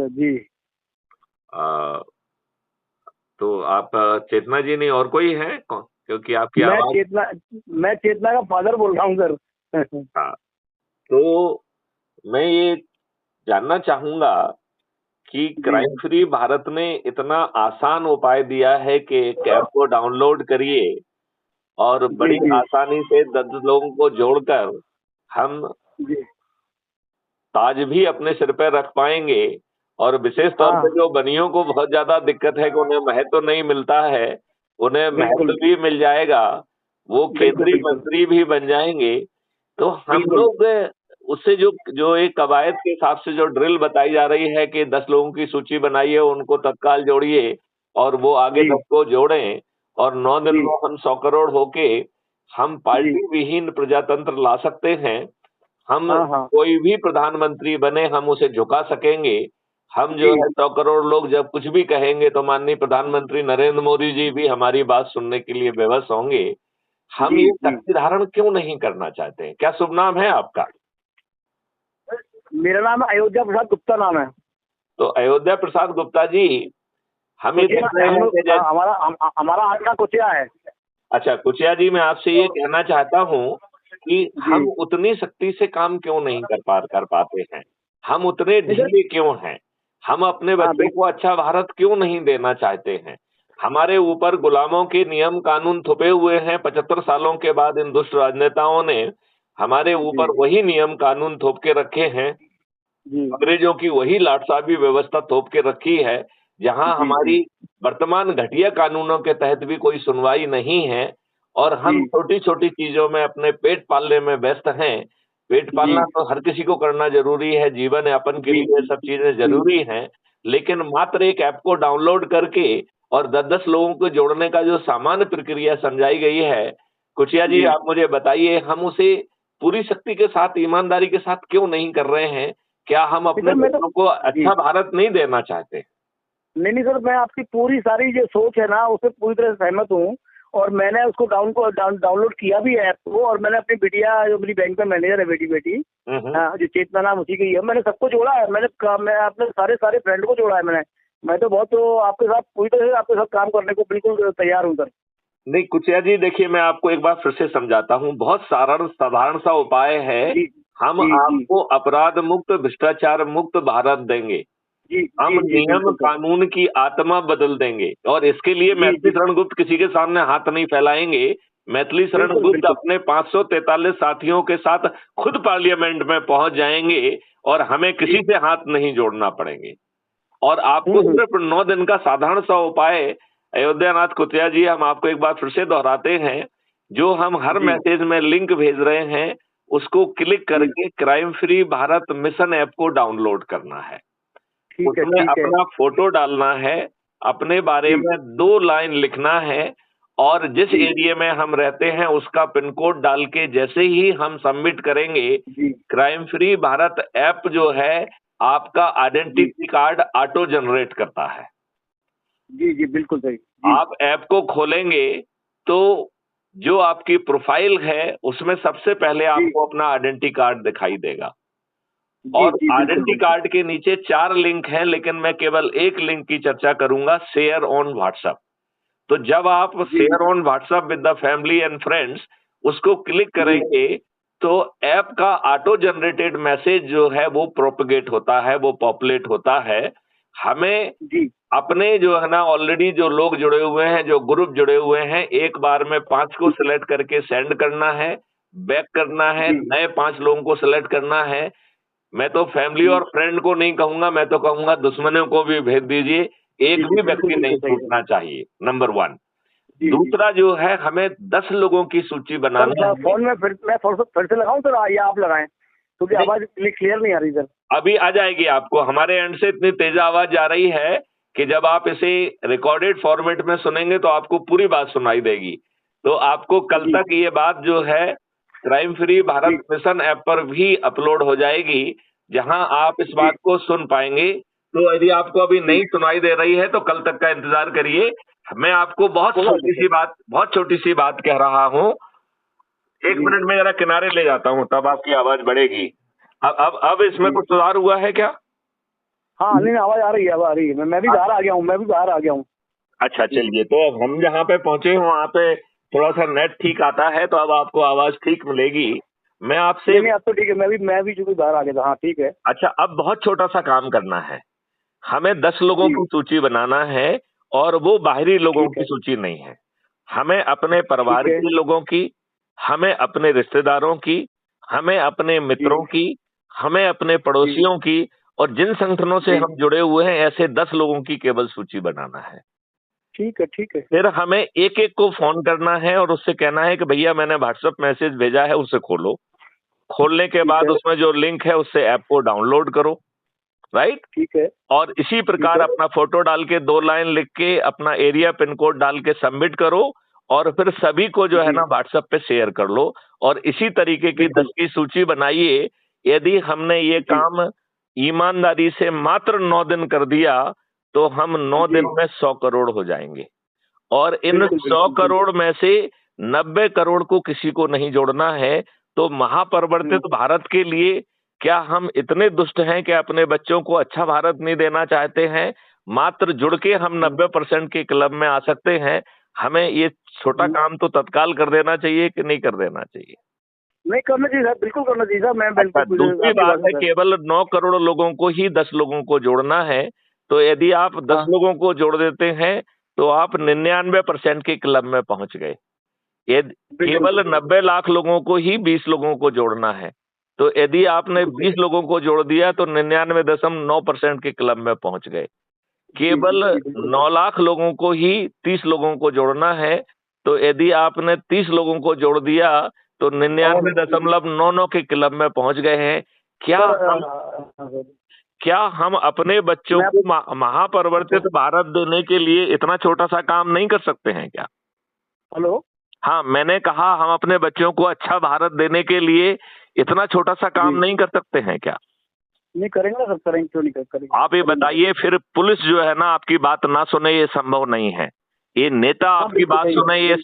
जी। आ, तो आप चेतना जी नहीं और कोई है कौन, क्योंकि आपकी मैं आवाज। चेतना मैं चेतना का फादर बोल रहा हूँ सर। हाँ, तो मैं ये जानना चाहूंगा कि जी क्राइम फ्री भारत ने इतना आसान उपाय दिया है कि एक ऐप को डाउनलोड करिए और जी बड़ी जी आसानी से 10 लोगों को जोड़कर हम जी। ताज भी अपने सिर पर रख पाएंगे। और विशेष तौर पे हाँ जो बनियों को बहुत ज्यादा दिक्कत है कि उन्हें महत्व नहीं मिलता है, उन्हें महत्व बिल्कुल भी मिल जाएगा, वो बिल्कुल केंद्रीय बिल्कुल मंत्री भी बन जाएंगे। तो हम बिल्कुल। लोग उससे जो जो एक कवायद के हिसाब से जो ड्रिल बताई जा रही है कि 10 लोगों की सूची बनाइए, उनको तत्काल जोड़िए और वो आगे जी 10 को जोड़ें, और 9 दिन जी में हम 100 करोड़ होके हम जी। पार्टी विहीन प्रजातंत्र ला सकते हैं। हम हाँ हाँ। कोई भी प्रधानमंत्री बने हम उसे झुका सकेंगे। हम जो जी है 100 करोड़ लोग जब कुछ भी कहेंगे तो माननीय प्रधानमंत्री नरेंद्र मोदी जी भी हमारी बात सुनने के लिए विवश होंगे। हम जी ये जी। शक्ति धारण क्यों नहीं करना चाहते हैं? क्या शुभ नाम है आपका? मेरा नाम अयोध्या प्रसाद गुप्ता नाम है। तो अयोध्या प्रसाद गुप्ता जी, हम ये कुचिया देख रहे हम हैं लोग, कि हाँ, हमारा आदमी कुचिया है। अच्छा कुचिया जी, मैं आपसे ये कहना चाहता हूँ कि जी। हम उतनी सख्ती से काम क्यों नहीं कर पाते हैं? हम उतने नहीं सर। ढीले क्यों हैं? हम अपने हाँ बच्चों को अच्छा भारत क्यों नहीं देना चाहते हैं? हमारे ऊपर गुलामों के नियम कानून थोपे हुए हैं। 75 सालों के बाद इन दुष्ट राजनेताओं ने हमारे जी ऊपर वही नियम कानून थोप के रखे हैं। जी अंग्रेजों की वही लाटसाबी व्यवस्था थोप के रखी है, जहां जी जी हमारी वर्तमान घटिया कानूनों के तहत भी कोई सुनवाई नहीं है। और हम जी छोटी छोटी चीजों में अपने पेट पालने में व्यस्त हैं। पेट जी पालना तो हर किसी को करना जरूरी है, जीवन यापन के जी लिए ये सब चीजें जी जरूरी हैं। लेकिन मात्र एक ऐप को डाउनलोड करके और 10-10 लोगों को जोड़ने का जो सामान्य प्रक्रिया समझाई गई है, कुचिया जी जी। आप मुझे बताइए, हम उसे पूरी शक्ति के साथ ईमानदारी के साथ क्यों नहीं कर रहे हैं? क्या हम नहीं अपने सर मैं तो बच्चों को जी। अच्छा भारत नहीं देना चाहते? नहीं नहीं सर, मैं आपकी पूरी सारी जो सोच है ना उससे पूरी तरह से सहमत हूँ। और मैंने उसको डाउनलोड किया भी है ऐप को। और मैंने अपनी बिटिया, जो मेरी बैंक में मैनेजर है, बेटी बेटी, हम्म। हाँ, जो चेतना नाम उसी की है, मैंने सबको जोड़ा है। मैं अपने सारे सारे फ्रेंड को जोड़ा है मैंने। मैं तो बहुत तो आपके साथ पूरी तरह से आपके साथ काम करने को बिल्कुल तैयार हूँ सर। नहीं कुचिया जी, देखिए मैं आपको एक बार फिर से समझाता हूँ, बहुत साधारण सा उपाय है। जी हम जी जी आपको अपराध मुक्त भ्रष्टाचार मुक्त भारत देंगे। जी हम जी जी नियम बिल्कुल सर। कानून की आत्मा बदल देंगे, और इसके लिए जी मैथिली जी शरण गुप्त किसी के सामने हाथ नहीं फैलाएंगे। मैथिली शरण बिल्कुल गुप्त बिल्कुल। अपने 543 साथियों के साथ खुद पार्लियामेंट में पहुंच जाएंगे, और हमें जी। किसी से हाथ नहीं जोड़ना पड़ेंगे। और आपको सिर्फ 9 दिन का साधारण सा उपाय, अयोध्यानाथ कुतिया जी, हम आपको एक बार फिर से दोहराते हैं। जो हम हर जी मैसेज में लिंक भेज रहे हैं, उसको क्लिक जी। करके crime free Bharat mission app को डाउनलोड करना है। ठीक है उसमें ठीक है। अपना फोटो डालना है, अपने बारे जी में 2 लाइन लिखना है, और जिस जी एरिया में हम रहते हैं उसका पिन कोड डाल के जैसे ही हम सबमिट करेंगे, जी क्राइम फ्री भारत ऐप जो है आपका जी आइडेंटिटी कार्ड ऑटो जनरेट करता है। जी जी बिल्कुल सही। जी आप ऐप को खोलेंगे तो जो आपकी प्रोफाइल है उसमें सबसे पहले जी आपको अपना आइडेंटिटी कार्ड दिखाई देगा। जी और जी बिल्कुल आइडेंटिटी बिल्कुल। कार्ड के नीचे 4 लिंक हैं, लेकिन मैं केवल एक लिंक की चर्चा करूंगा, शेयर ऑन व्हाट्सएप। तो जब आप जी share on WhatsApp with the family and friends उसको क्लिक जी करेंगे, तो ऐप का ऑटो जनरेटेड मैसेज जो है वो प्रोपगेट होता है, वो पॉपुलेट होता है। हमें जी अपने जो है ना ऑलरेडी जो लोग जुड़े हुए हैं, जो ग्रुप जुड़े हुए हैं, एक बार में 5 को सिलेक्ट करके सेंड करना है, बैक करना है, जी नए 5 लोगों को सिलेक्ट करना है। मैं तो फैमिली जी और फ्रेंड को नहीं कहूंगा, मैं तो कहूंगा दुश्मनों को भी भेज दीजिए। जी एक जी भी बिल्कुल व्यक्ति नहीं बिल्कुल सही सर। छूटना चाहिए, नंबर 1। जी जी। दूसरा जो है, हमें 10 लोगों की सूची सर बनाना है। फोन में मैं फिर से लगाऊं सर, या आप लगाएं, क्योंकि नहीं, आवाज क्लियर नहीं आ रही सर। अभी आ जाएगी आपको। हमारे एंड से इतनी तेज आवाज आ रही है कि जब आप इसे रिकॉर्डेड फॉर्मेट में सुनेंगे तो आपको पूरी बात सुनाई देगी। तो आपको कल जी तक ये बात जो है क्राइम फ्री भारत जी मिशन ऐप पर भी अपलोड हो जाएगी, जहां आप इस जी बात को सुन पाएंगे। तो यदि आपको अभी जी। नहीं सुनाई दे रही है तो कल तक का इंतजार करिए। मैं आपको कोई बात नहीं सर। बहुत छोटी सी बात कह रहा हूं। एक जी। मिनट में जरा किनारे ले जाता हूं, तब आपकी आवाज बढ़ेगी। अब इसमें जी कुछ सुधार हुआ है क्या? हाँ नहीं आवाज आ रही है, आवाज आ रही है। मैं भी बाहर आ गया हूँ, मैं भी बाहर आ गया हूँ। अच्छा चलिए, तो अब हम जहाँ पे पहुंचे हैं वहाँ पे थोड़ा सा नेट ठीक आता है, तो अब आपको आवाज ठीक मिलेगी। मैं आपसे नहीं अब तो ठीक है, मैं भी चूंकि बाहर आ गया था। हाँ ठीक है। अच्छा, अब बहुत छोटा सा काम करना है। हमें 10 लोगों जी की सूची बनाना है, और वो बाहरी लोगों ठीक की है। सूची नहीं है। हमें अपने ठीक परिवार है। के लोगों की, हमें अपने रिश्तेदारों की, हमें अपने जी मित्रों की, हमें अपने जी। पड़ोसियों की, और जिन संगठनों से जी हम जुड़े हुए हैं ऐसे 10 लोगों की केवल सूची बनाना है। ठीक है। ठीक है। फिर हमें एक एक को फोन करना है और उससे कहना है कि भैया मैंने व्हाट्सएप मैसेज भेजा है, उसे खोलो। खोलने के ठीक बाद है। उसमें जो लिंक है उससे ऐप को डाउनलोड करो, राइट। ठीक है। और इसी ठीक प्रकार है। अपना फोटो डाल के 2 लाइन लिख के अपना एरिया पिन कोड डाल के सबमिट करो, और फिर सभी को जो है जी ना व्हाट्सएप पे शेयर कर लो। और इसी तरीके की 10 बिल्कुल। की सूची बनाइए। यदि हमने ये जी काम ईमानदारी से मात्र 9 दिन कर दिया, तो हम 9 जी दिन में 100 करोड़ हो जाएंगे। और इन बिल्कुल 100 बिल्कुल बिल्कुल। करोड़ में से 90 करोड़ को किसी को नहीं जोड़ना है। तो महापरिवर्तित भारत के लिए क्या हम इतने दुष्ट हैं कि अपने बच्चों को अच्छा भारत नहीं देना चाहते हैं? मात्र जुड़ के हम 90% के क्लब में आ सकते हैं। हमें ये छोटा काम तो तत्काल कर देना चाहिए कि नहीं कर देना चाहिए? नहीं करना चाहिए सर, बिल्कुल करना चाहिए सर। मैं अच्छा, बिल्कुल दूसरी आपकी बात बात है, है सर। केवल 9 करोड़ लोगों को ही 10 लोगों को जोड़ना है। तो यदि आप 10 हाँ लोगों को जोड़ देते हैं, तो आप 99% के क्लब में पहुंच गए। ये बिल्कुल केवल बिल्कुल। 90 लाख लोगों को ही 20 लोगों को जोड़ना है। तो यदि आपने ठीक है। 20 लोगों को जोड़ दिया तो 99.9% के क्लब में पहुंच गए। जी केवल जी बिल्कुल सर। 9 लाख लोगों को ही 30 लोगों को जोड़ना है। तो यदि आपने 30 लोगों को जोड़ दिया तो और 99.99 के क्लब में पहुंच गए हैं। क्या सर हम सर, क्या हम अपने बच्चों मैं को महापरिवर्तित भारत देने के लिए इतना छोटा सा काम नहीं कर सकते हैं क्या? हेलो। हाँ, मैंने कहा हम अपने बच्चों को अच्छा भारत देने के लिए इतना छोटा सा काम जी नहीं कर सकते हैं क्या? नहीं करेंगे ना सर, करेंगे क्यों नहीं करेंगे आप ये करेंगे सर। बताइए, फिर पुलिस जो है ना आपकी बात ना सुने, ये संभव नहीं है। ये नेता हाँ आपकी बिल्कुल बात सही सुने, है। ये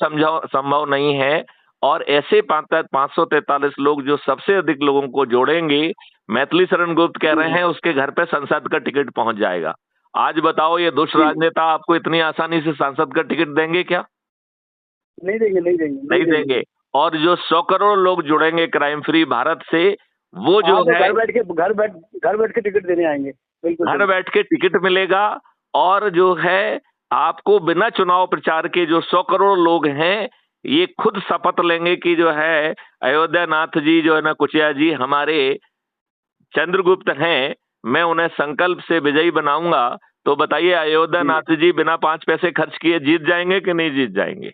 संभव नहीं है। और ऐसे 543 लोग जो सबसे अधिक लोगों को जोड़ेंगे, मैथिली शरण गुप्त कह रहे जी हैं उसके घर पे संसद का टिकट पहुंच जाएगा। आज बताओ, ये दुष्ट जी राजनेता आपको इतनी आसानी से सांसद का टिकट देंगे क्या? नहीं देंगे नहीं देंगे नहीं नहीं देंगे। देंगे। और जो 100 करोड़ लोग जुड़ेंगे क्राइम फ्री भारत से, वो जो हाँ तो है घर बैठ के टिकट देने आएंगे। बिल्कुल घर बिल्कुल। बैठ के टिकट मिलेगा। और जो है आपको बिना चुनाव प्रचार के जो 100 करोड़ लोग हैं, ये खुद शपथ लेंगे कि जो है अयोध्या नाथ जी जो है ना, कुचिया जी हमारे चंद्रगुप्त हैं, मैं उन्हें संकल्प से विजयी बनाऊंगा। तो बताइए, अयोध्या जी नाथ जी बिना 5 पैसे खर्च किए जीत जाएंगे कि नहीं जीत जाएंगे?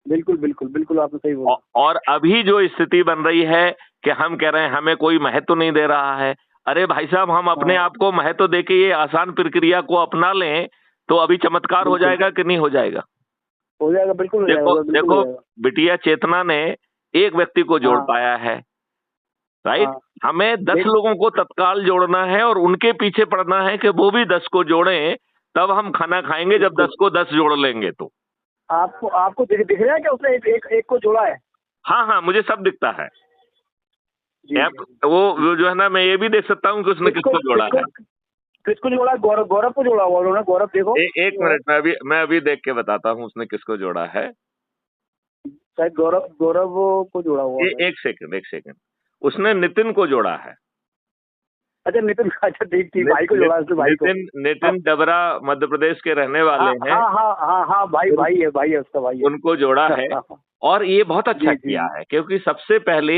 बिल्कुल बिल्कुल बिल्कुल आपने सही बोला। और अभी जो स्थिति बन रही है कि हम कह रहे हैं हमें कोई महत्व नहीं दे रहा है। अरे भाई साहब, हम अपने हाँ आप को महत्व देके ये आसान प्रक्रिया को अपना लें, तो अभी चमत्कार हो बिल्कुल जाएगा कि नहीं हो जाएगा? हो जाएगा, बिल्कुल हो देखो जाएगा, बिल्कुल हो देखो, जाएगा। बिटिया चेतना ने एक व्यक्ति को जोड़ हाँ पाया है, राइट। हाँ। हमें 10 देख लोगों को तत्काल जोड़ना है और उनके पीछे पड़ना है कि वो भी 10 को जोड़ें। तब हम खाना खाएंगे जब बिल्कुल। 10 को 10 जोड़ लेंगे तो। आपको आपको दिख रहा है कि उसने एक को जोड़ा है? हाँ हाँ, मुझे सब दिखता है। जी ऐप वो जो है ना, मैं ये भी देख सकता हूँ कि उसने किसको किसको जोड़ा किसको है। किसको जोड़ा है? गौरव गौरव को जोड़ा हुआ उन्होंने। गौरव देखो। एक मिनट, मैं अभी देख के बताता हूँ उसने किसको जोड़ा है। शायद गौरव गौरव को जोड़ा हुआ है। एक सेकंड, एक सेकंड। उसने नितिन को जोड़ा है। अच्छा नितिन। अच्छा ठीक ठीक, भाई को जोड़ा है उसने, भाई को। नितिन डबरा मध्य प्रदेश के रहने वाले हाँ हैं। हाँ हाँ हाँ हाँ, भाई है उसका, भाई है। उनको जोड़ा है। और ये बहुत अच्छा जी जी किया है, क्योंकि सबसे पहले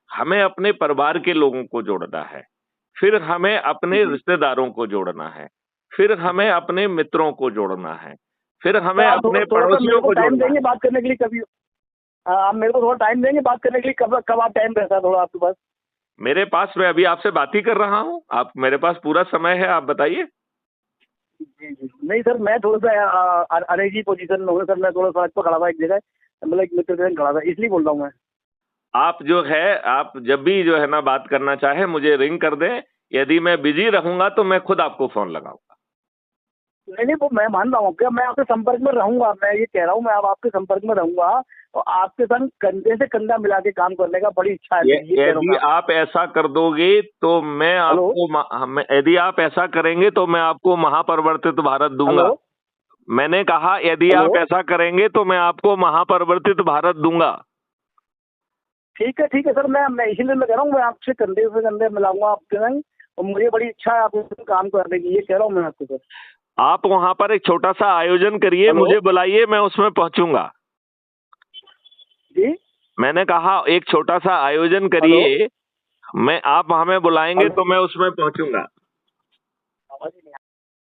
हमें अपने परिवार के लोगों को जोड़ना है, फिर हमें अपने जी। रिश्तेदारों को जोड़ना है, फिर हमें अपने मित्रों को जोड़ना है, फिर तो हमें आप अपने थोड़ा सा मेरे पड़ोसियों को को टाइम जोड़ना देंगे है। बात करने के लिए कभी? आप मेरे को थोड़ा टाइम देंगे बात करने के लिए? कब कब आप टाइम रहता है थोड़ा आपके पास? मेरे पास, मैं अभी आपसे बात ही कर रहा हूँ, आप मेरे पास पूरा समय है, आप बताइए। जी जी। नहीं सर, मैं थोड़ा सा अनईजी पोजीशन में हूँ सर। मैं थोड़ा सड़क पर खड़ा था एक जगह, मतलब एक मित्र के साथ खड़ा था, इसलिए बोल रहा हूँ मैं। आप जो है, आप जब भी जो है ना बात करना चाहे मुझे रिंग कर दें। यदि मैं बिजी रहूंगा तो मैं खुद आपको फोन लगाऊंगा। नहीं वो मैं मान रहा हूँ, क्या मैं आपके संपर्क में रहूंगा, मैं ये कह रहा हूँ, मैं अब आपके संपर्क में रहूंगा और आपके संग कंधे से कंधा मिला के काम करने का बड़ी इच्छा है। ये कह रहा हूँ यदि आप ऐसा कर दोगे तो मैं हेलो आपको यदि आप ऐसा करेंगे तो मैं आपको महापरिवर्तित भारत दूंगा। हेलो मैंने कहा यदि हेलो आप ऐसा करेंगे तो मैं आपको महापरिवर्तित भारत दूंगा। ठीक है सर, मैं इसीलिए मैं कह रहा हूँ, मैं आपसे कंधे से कंधे मिलाऊंगा आपके संग, और मुझे बड़ी इच्छा है आपके संग काम करने की, ये कह रहा हूँ मैं आपको सर। आप वहां पर एक छोटा सा आयोजन करिए, हेलो मुझे बुलाइए, मैं उसमें पहुंचूंगा। जी मैंने कहा एक छोटा सा आयोजन हेलो करिए, मैं आप हमें बुलाएंगे हेलो तो मैं उसमें पहुंचूंगा। आवाज ही नहीं